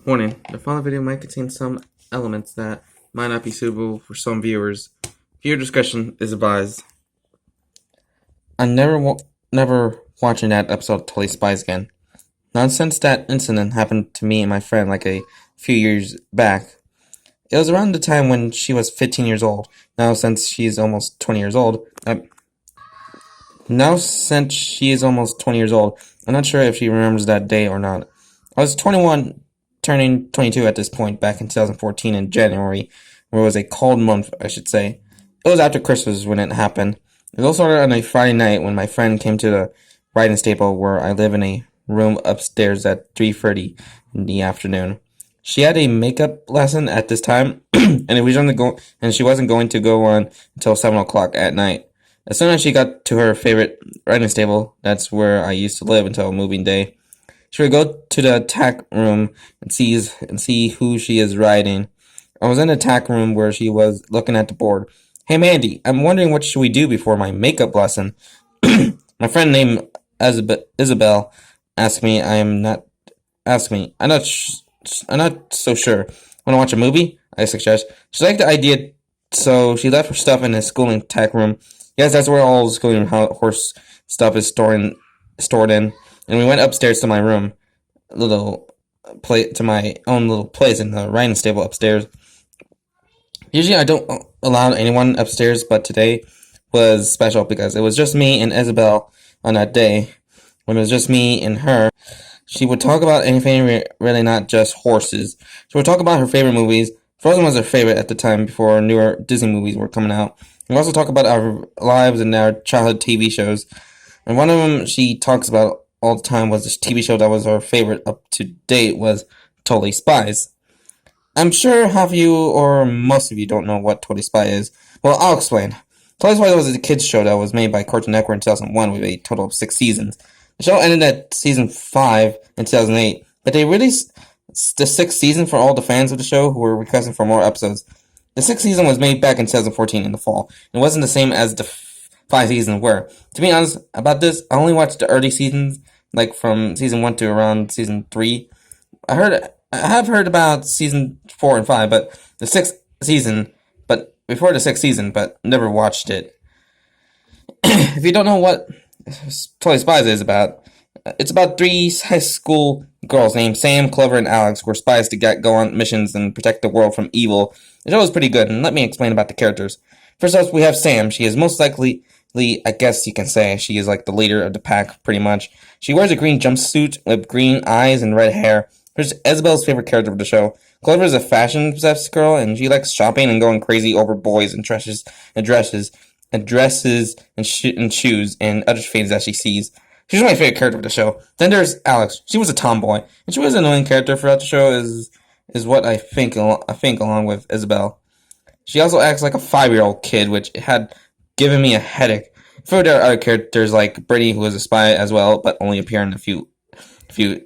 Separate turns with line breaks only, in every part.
Warning, the following video might contain some elements that might not be suitable for some viewers. Viewer discretion is advised. I'm never watching that episode of Totally Spies again. Not since that incident happened to me and my friend like a few years back. It was around the time when she was 15 years old. Now since she is almost 20 years old, I'm not sure if she remembers that day or not. I was 21, turning 22 at this point back in 2014 in January, where it was a cold month, I should say. It was after Christmas when it happened. It all started on a Friday night when my friend came to the riding stable where I live in a room upstairs at 3:30 in the afternoon. She had a makeup lesson at this time, and she wasn't going to go on until 7 o'clock at night. As soon as she got to her favorite riding stable, that's where I used to live until moving day, she would go to the tack room and see who she is riding. I was in the tack room where she was looking at the board. "Hey Mandy, I'm wondering what should we do before my makeup lesson?" My friend named Isabel asked me. I'm not so sure. Want to watch a movie? I suggest. She liked the idea, so she left her stuff in the schooling tack room. Yes, that's where all schooling horse stuff is stored in. And we went upstairs to my room, to my own little place in the riding stable upstairs. Usually I don't allow anyone upstairs, but today was special because it was just me and Isabel on that day. When it was just me and her, she would talk about anything, really not just horses. She would talk about her favorite movies. Frozen was her favorite at the time before newer Disney movies were coming out. We also talk about our lives and our childhood TV shows. And one of them she talks about all the time was this TV show that was our favorite up to date was Totally Spies. I'm sure half of you or most of you don't know what Totally Spy is. Well, I'll explain. Totally Spies was a kids show that was made by Cartoon Network in 2001 with a total of 6 seasons. The show ended at season 5 in 2008, but they released the 6th season for all the fans of the show who were requesting for more episodes. The 6th season was made back in 2014 in the fall. It wasn't the same as the 5 seasons were. To be honest about this, I only watched the early seasons, like from season 1 to around season 3. I have heard about season 4 and 5, but the 6th season, but before the 6th season, but never watched it. If you don't know what Totally Spies is about, it's about 3 high school girls named Sam, Clover, and Alex who are spies to go on missions and protect the world from evil. The show is pretty good, and let me explain about the characters. First up, we have Sam. She is most likely, I guess you can say, she is like the leader of the pack, pretty much. She wears a green jumpsuit with green eyes and red hair. Here's Isabel's favorite character of the show. Clover is a fashion-obsessed girl, and she likes shopping and going crazy over boys and dresses and shoes and other things that she sees. She's my favorite character of the show. Then there's Alex. She was a tomboy, and she was an annoying character throughout the show. Is what I think along with Isabel. She also acts like a 5-year-old kid, which had given me a headache. For there are other characters like Brittany, who is a spy as well, but only appear in a few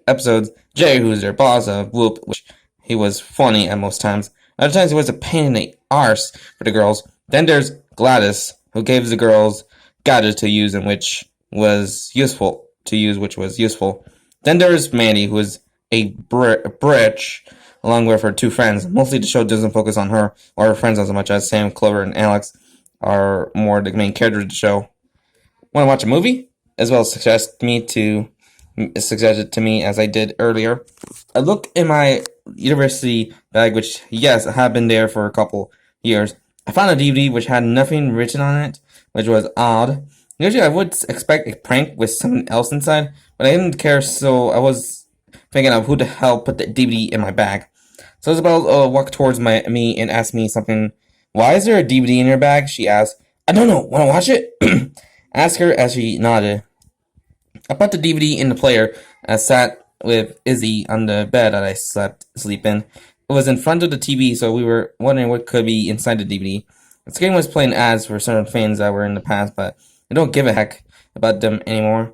episodes. Jerry, who is their boss, Whoop, which he was funny at most times. Other times he was a pain in the arse for the girls. Then there's Gladys, who gave the girls gadgets to use and which was useful. Then there's Mandy, who is a bridge, along with her 2 friends. Mostly the show doesn't focus on her or her friends as much as Sam, Clover, and Alex are more the main characters of the show. Want to watch a movie? As well as suggested to me as I did earlier. I look in my university bag, which, yes, I have been there for a couple years. I found a DVD which had nothing written on it, which was odd. Usually I would expect a prank with someone else inside, but I didn't care, so I was thinking of who the hell put the DVD in my bag. So Isabel walked towards me and asked me something. "Why is there a DVD in your bag?" she asked. "I don't know. Want to watch it?" I asked her as she nodded. I put the DVD in the player and sat with Izzy on the bed that I sleep in. It was in front of the TV, so we were wondering what could be inside the DVD. The screen was playing ads for certain things that were in the past, but I don't give a heck about them anymore.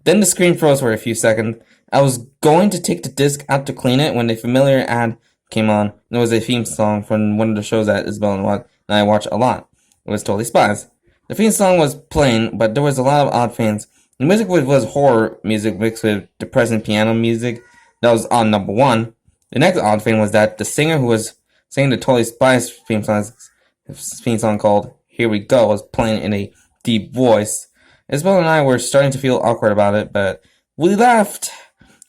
Then the screen froze for a few seconds. I was going to take the disc out to clean it when a familiar ad came on. It was a theme song from one of the shows that Isabel and I watch a lot. It was Totally Spies. The theme song was playing, but there was a lot of odd things. The music was horror music mixed with depressing piano music that was on number 1. The next odd thing was that the singer who was singing the Totally Spies theme song called Here We Go was playing in a deep voice. Isabel and I were starting to feel awkward about it, but we laughed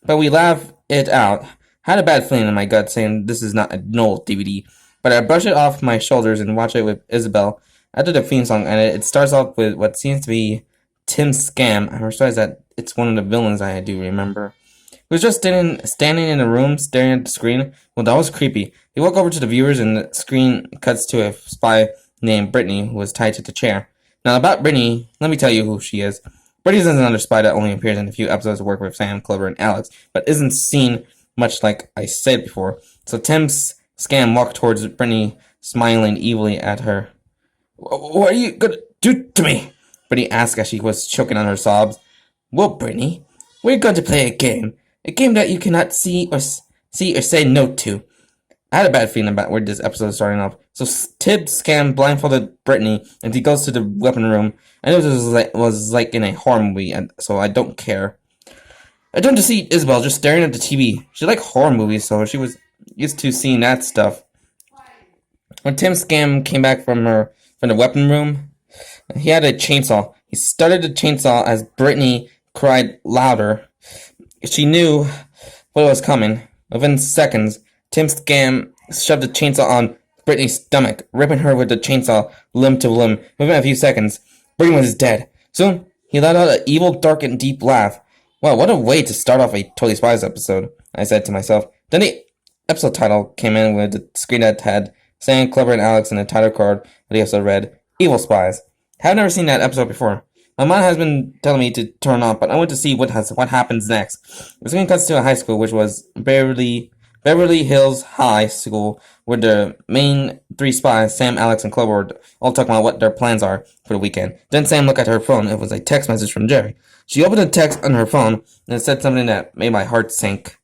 it out. I had a bad feeling in my gut saying this is not a Noel DVD, but I brushed it off my shoulders and watched it with Isabel. After the theme song ended, it starts off with what seems to be Tim's scam. I realized that it's one of the villains I do remember. He was just standing in a room, staring at the screen. Well, that was creepy. He walked over to the viewers, and the screen cuts to a spy named Brittany, who was tied to the chair. Now, about Brittany, let me tell you who she is. Brittany is another spy that only appears in a few episodes of work with Sam, Clover, and Alex, but isn't seen much like I said before. So Tim's scam walked towards Brittany, smiling evilly at her. What are you gonna do to me? Brittany asked as she was choking on her sobs. Well, Brittany, we're going to play a game. A game that you cannot see or say no to. I had a bad feeling about where this episode is starting off. So Tibbs scam blindfolded Brittany, and he goes to the weapon room. I know this was like in a horror movie, and so I don't care. I turned to see Isabel just staring at the TV. She liked horror movies, so she was used to seeing that stuff. When Tim Scam came back from the weapon room, he had a chainsaw. He started the chainsaw as Brittany cried louder. She knew what was coming. Within seconds, Tim Scam shoved the chainsaw on Brittany's stomach, ripping her with the chainsaw limb to limb. Within a few seconds, Brittany was dead. Soon, he let out an evil, dark, and deep laugh. Wow, what a way to start off a Totally Spies episode, I said to myself. Then the episode title came in with the screen that had Sam, Clever, and Alex, and the title card of the episode read, Evil Spies. I've never seen that episode before. My mom has been telling me to turn on, but I want to see what happens next. The screen cuts to a high school, which was Beverly Hills High School, where the main three spies, Sam, Alex, and Clover, were all talking about what their plans are for the weekend. Then Sam looked at her phone. It was a text message from Jerry. She opened the text on her phone, and it said something that made my heart sink.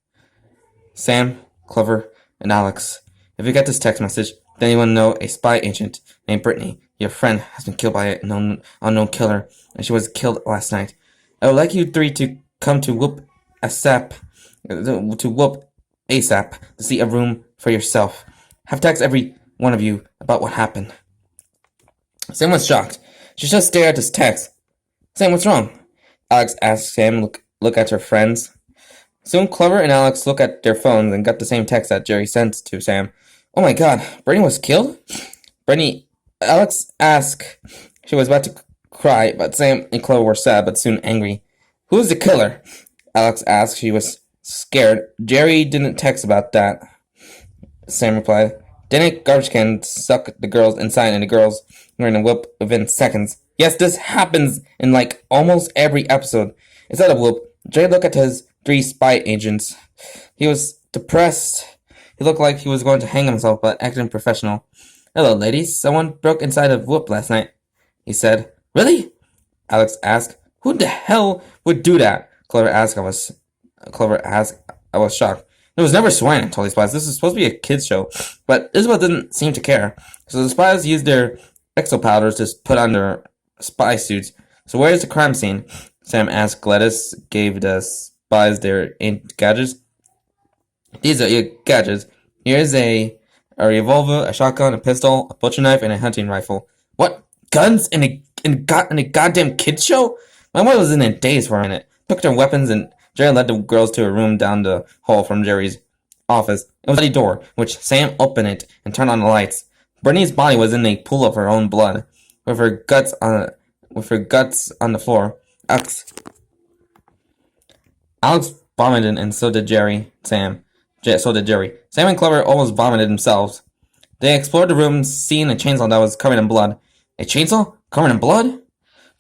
Sam, Clover, and Alex, if you get this text message, then you will know a spy agent named Brittany, your friend, has been killed by an unknown killer, and she was killed last night. I would like you three to come to whoop ASAP to see a room for yourself. Have text every one of you about what happened. Sam was shocked. She just stared at this text. Sam, what's wrong? Alex asked Sam, look at her friends. Soon Clover and Alex looked at their phones and got the same text that Jerry sent to Sam. Oh my god, Brittany was killed? Alex asked. She was about to cry, but Sam and Clover were sad but soon angry. Who's the killer? Alex asked. She was scared. Jerry didn't text about that. Sam replied. Then a garbage can sucked the girls inside and the girls were in a whoop within seconds. Yes, this happens in like almost every episode. Instead of whoop, Jerry looked at his three spy agents. He was depressed. He looked like he was going to hang himself, but acting professional. Hello, ladies. Someone broke inside a whoop last night, he said. Really? Alex asked. Who the hell would do that? Clover asked. I was shocked. There was never swearing in Totally Spies. This is supposed to be a kids show, but Isabel didn't seem to care. So the spies used their exo powders to put on their spy suits. So where's the crime scene? Sam asked. Gladys gave the spies their gadgets. These are your gadgets. Here's a revolver, a shotgun, a pistol, a butcher knife, and a hunting rifle. What? Guns in a goddamn kids show? My mother was in a daze for a minute. Took their weapons, and Jerry led the girls to a room down the hall from Jerry's office. It was a door, which Sam opened it and turned on the lights. Brittany's body was in a pool of her own blood, with her guts on the floor. Alex vomited, and so did Jerry. Sam and Clover almost vomited themselves. They explored the room, seeing a chainsaw that was covered in blood. A chainsaw? Covered in blood?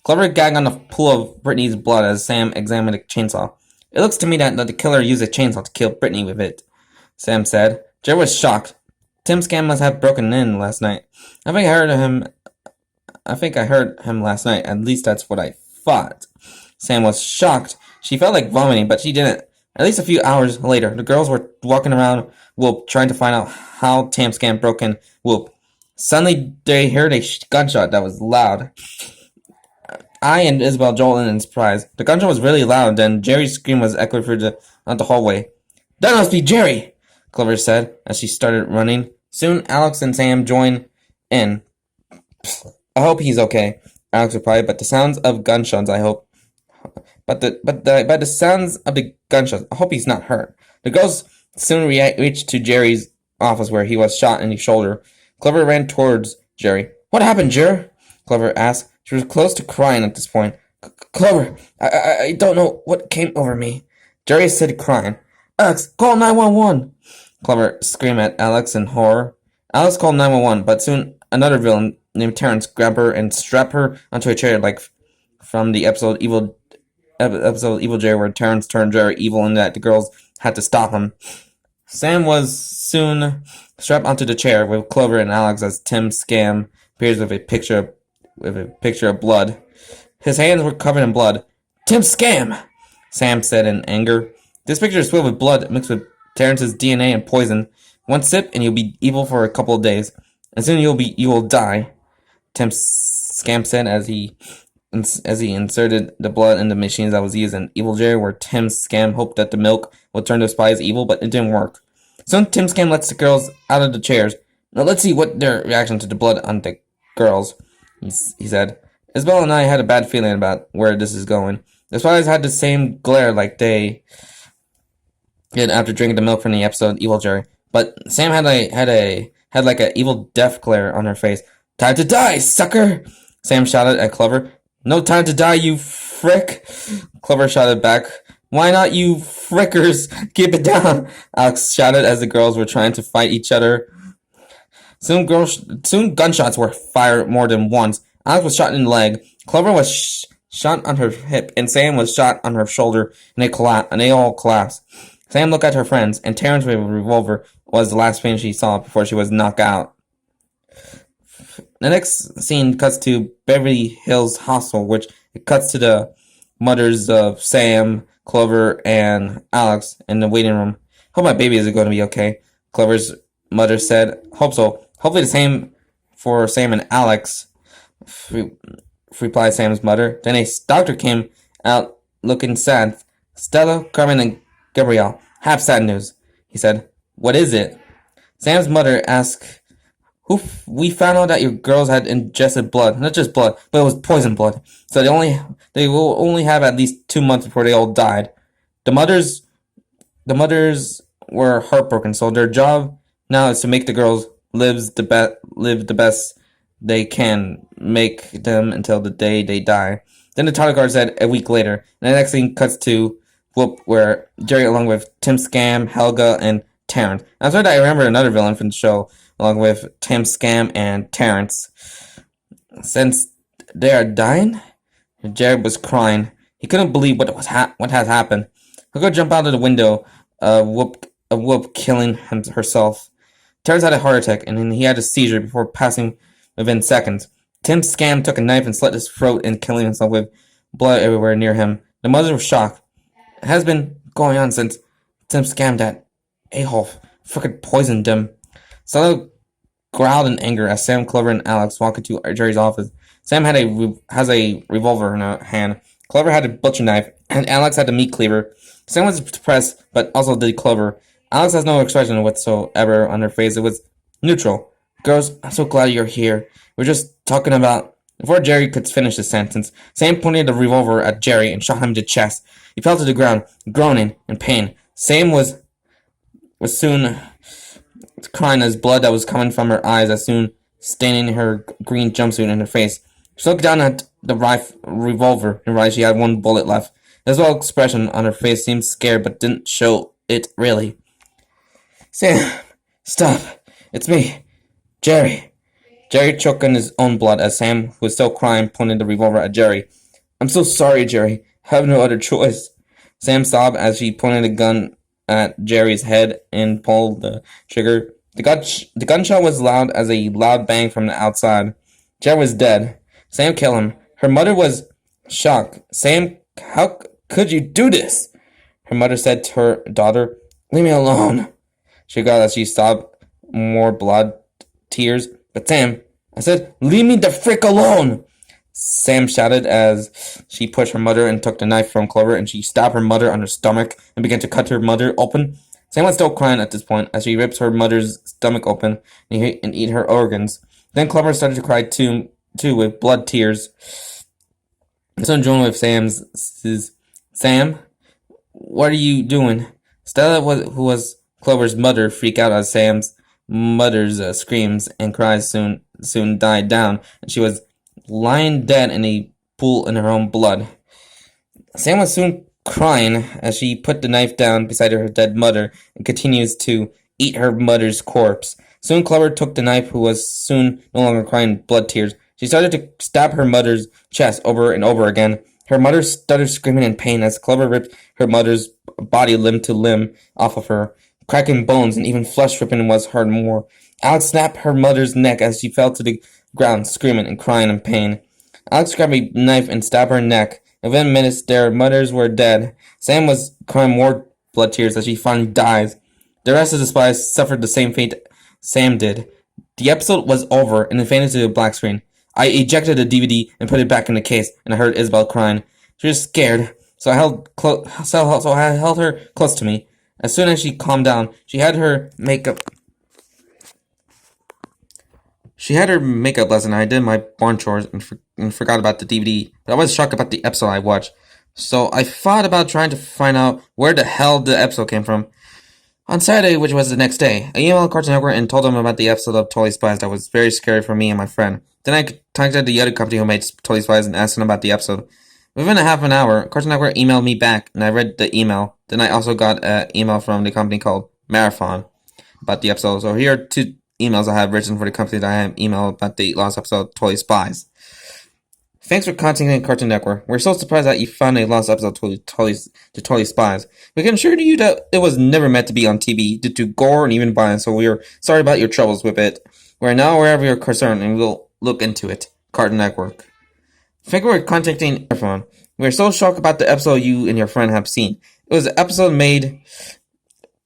Clover gagged on the pool of Brittany's blood as Sam examined the chainsaw. It looks to me that the killer used a chainsaw to kill Brittany with it, Sam said. Jerry was shocked. Tim Scam must have broken in last night. I think I heard him last night. At least that's what I thought. Sam was shocked. She felt like vomiting, but she didn't. At least a few hours later, the girls were walking around Whoop, trying to find out how Tam Scam broke in Whoop. Suddenly, they heard a gunshot that was loud. I and Isabel joined in surprise. The gunshot was really loud, then Jerry's scream was echoed through the hallway. That must be Jerry! Clover said as she started running. Soon, Alex and Sam joined in. I hope he's okay, Alex replied, but the sounds of gunshots, I hope. By the sounds of the gunshots, I hope he's not hurt. The girls soon reached to Jerry's office where he was shot in the shoulder. Clover ran towards Jerry. What happened, Jer? Clover asked. She was close to crying at this point. Clover, I don't know what came over me. Jerry said, crying. Alex, call 911. Clover screamed at Alex in horror. Alex called 911, but soon another villain named Terrence grabbed her and strapped her onto a chair, like from the episode Evil Jerry, where Terrence turned Jerry evil and that the girls had to stop him. Sam was soon strapped onto the chair with Clover and Alex as Tim Scam appears with a picture of blood. His hands were covered in blood. Tim Scam, Sam said in anger. This picture is filled with blood mixed with Terrence's DNA and poison. One sip and you'll be evil for a couple of days. And soon you will die, Tim Scam said as he inserted the blood in the machines that was used in Evil Jerry, where Tim Scam hoped that the milk would turn the spies evil, but it didn't work. Soon Tim Scam lets the girls out of the chairs. Now let's see what their reaction to the blood on the girls, he said. Isabel and I had a bad feeling about where this is going. The spies had the same glare like they did after drinking the milk from the episode Evil Jerry, but Sam had like a evil death glare on her face. Time to die, sucker! Sam shouted at Clover. No time to die, you frick! Clover shouted back. Why not, you frickers? Keep it down! Alex shouted as the girls were trying to fight each other. Soon gunshots were fired more than once. Alex was shot in the leg. Clover was shot on her hip, and Sam was shot on her shoulder, and they all collapsed. Sam looked at her friends, and Terrence with a revolver was the last thing she saw before she was knocked out. The next scene cuts to Beverly Hills Hostel, which it cuts to the mothers of Sam, Clover, and Alex in the waiting room. Hope my baby is going to be okay, Clover's mother said. Hope so. Hopefully the same for Sam and Alex, replied Sam's mother. Then a doctor came out looking sad. Stella, Carmen, and Gabrielle, have sad news, he said. What is it? Sam's mother asked, we found out that your girls had ingested blood. Not just blood, but it was poison blood. So they will only have at least 2 months before they all died. The mothers were heartbroken, so their job now is to make the girls live the best they can, make them until the day they die. Then the title card said a week later. And the next scene cuts to Whoop, where Jerry, along with Tim Scam, Helga, and Terrence. I'm sorry that I remember another villain from the show, along with Tim Scam and Terrence. Since they are dying, Jerry was crying. He couldn't believe what has happened. Helga jumped out of the window, Whoop killing herself. Terrence had a heart attack, and then he had a seizure before passing within seconds. Tim Scam took a knife and slit his throat and killing himself with blood everywhere near him. The mothers were shocked. It has been going on since Tim Scam, that a-hole, frickin' poisoned them. Stella growled in anger as Sam, Clover, and Alex walked into Jerry's office. Sam has a revolver in her hand. Clover had a butcher knife, and Alex had a meat cleaver. Sam was depressed, but also did Clover. Alex has no expression whatsoever on her face. It was neutral. Girls, I'm so glad you're here. We're just talking about... Before Jerry could finish the sentence, Sam pointed the revolver at Jerry and shot him in the chest. He fell to the ground, groaning in pain. Sam was soon crying as blood that was coming from her eyes as soon staining her green jumpsuit in her face. She looked down at the revolver and realized she had one bullet left. Isabel's expression on her face seemed scared but didn't show it really. Sam, stop. It's me, Jerry. Jerry choked on his own blood as Sam, who was still crying, pointed the revolver at Jerry. I'm so sorry, Jerry. I have no other choice. Sam sobbed as she pointed the gun at Jerry's head and pulled the trigger. The gunshot was loud as a loud bang from the outside. Jerry was dead. Sam killed him. Her mother was shocked. Sam, how could you do this? Her mother said to her daughter, leave me alone. She got as she sobbed more blood, tears. But Sam, I said, leave me the frick alone! Sam shouted as she pushed her mother and took the knife from Clover, and she stabbed her mother on her stomach and began to cut her mother open. Sam was still crying at this point as she rips her mother's stomach open and eat her organs. Then Clover started to cry too with blood tears. Soon joined with says, Sam, what are you doing? Stella, who was Clover's mother, freaked out as Sam's mother's screams and cries soon died down, and she was lying dead in a pool in her own blood. Sam was soon crying as she put the knife down beside her dead mother and continues to eat her mother's corpse. Soon Clover took the knife, who was soon no longer crying blood tears. She started to stab her mother's chest over and over again. Her mother started screaming in pain as Clover ripped her mother's body limb to limb off of her. Cracking bones and even flesh ripping was heard more. Alex snapped her mother's neck as she fell to the ground, screaming and crying in pain. Alex grabbed a knife and stabbed her neck. Within minutes, their mothers were dead. Sam was crying more blood tears as she finally dies. The rest of the spies suffered the same fate Sam did. The episode was over and it faded to a black screen. I ejected the DVD and put it back in the case, and I heard Isabel crying. She was scared, so I held her close to me. As soon as she calmed down, she had her makeup lesson. I did my barn chores and forgot about the DVD, but I was shocked about the episode I watched. So I thought about trying to find out where the hell the episode came from. On Saturday, which was the next day, I emailed Cartoon Network and told them about the episode of Totally Spies that was very scary for me and my friend. Then I contacted the other company who made Totally Spies and asked them about the episode. Within a half an hour, Cartoon Network emailed me back, and I read the email. Then I also got an email from the company called Marathon about the episode. So here are two emails I have written for the company that I have emailed about the last episode of Totally Spies. Thanks for contacting Cartoon Network. We're so surprised that you found a lost episode to Totally Spies. We can assure you that it was never meant to be on TV due to gore and even violence, so we are sorry about your troubles with it. We're now wherever you're concerned, and we'll look into it. Cartoon Network. Thank you for contacting Marathon. We're so shocked about the episode you and your friend have seen. It was an episode made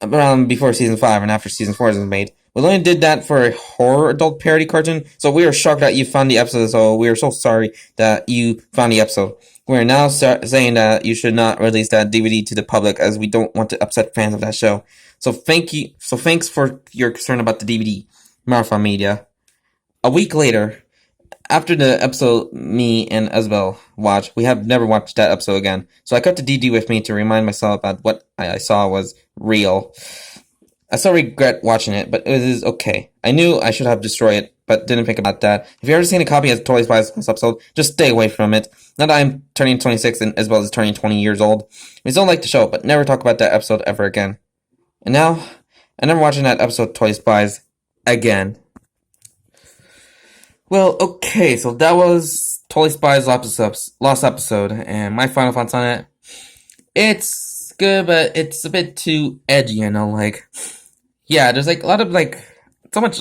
around before season 5 and after season 4 was made. We only did that for a horror adult parody cartoon, so we are shocked that you found the episode, so we are so sorry that you found the episode. We are now saying that you should not release that DVD to the public as we don't want to upset fans of that show. So thanks for your concern about the DVD. Marathon Media. A week later, after the episode me and Isabel watched, we have never watched that episode again. So I kept the DVD with me to remind myself that what I saw was real. I still regret watching it, but it is okay. I knew I should have destroyed it, but didn't think about that. If you've ever seen a copy of Totally Spies this episode, just stay away from it. Now that I'm turning 26 and Isabel is turning 20 years old, we still like the show, but never talk about that episode ever again. And now, I'm never watching that episode of Totally Spies again. Well, okay, so that was Totally Spies lost episode, and my final thoughts on it. It's good, but it's a bit too edgy, yeah, there's a lot of so much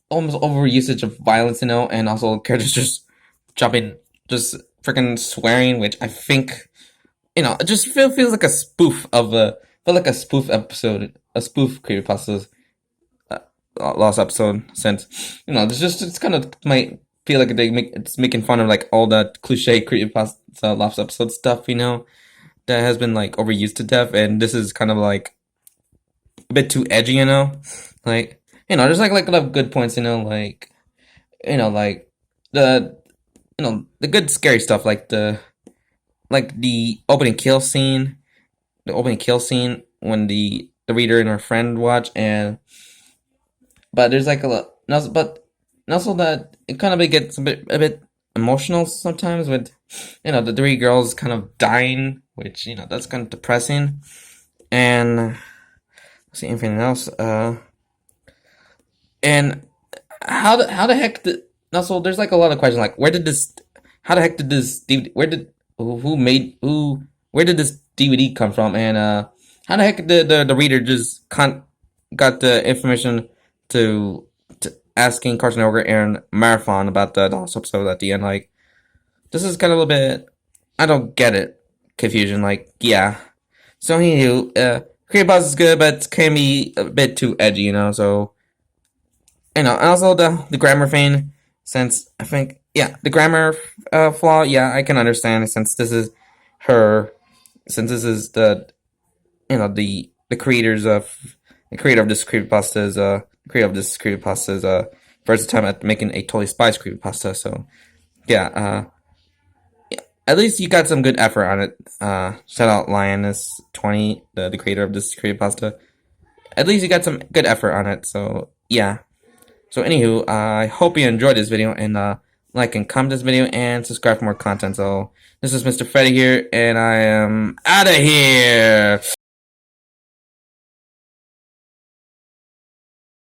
almost overusage of violence, and also characters just freaking swearing, which I think, it just feels like a spoof episode, a spoof Creepypasta's last episode, since it's kind of might feel like it's making fun of all that cliche Creepypasta last episode stuff, that has been overused to death, and this is kind of a bit too edgy, there's a lot of good points, the the good scary stuff, the opening kill scene, when the reader and her friend watch, but there's a lot, but also that it kind of gets a bit emotional sometimes with the three girls kind of dying, which that's kind of depressing. And let's see anything else. And how the heck did also there's a lot of questions where did this how the heck did this DVD, where did this DVD come from, and how the heck did the reader just got the information to asking Cartoon Network and Marathon about the last episode at the end. This is kind of a little bit, I don't get it, confusion. Yeah. So Creepypasta is good, but it can be a bit too edgy, so, and also the grammar thing, since I think, yeah, the grammar flaw, yeah, I can understand, since this is the, the creators of The creator of this creepypasta is first time at making a totally Spies creepypasta. So yeah, at least you got some good effort on it. Shout out Lioness20, the creator of this creepypasta. At least you got some good effort on it. So yeah. So anywho, I hope you enjoyed this video, and like and comment this video and subscribe for more content. So this is Mr. Freddy here, and I am out of here.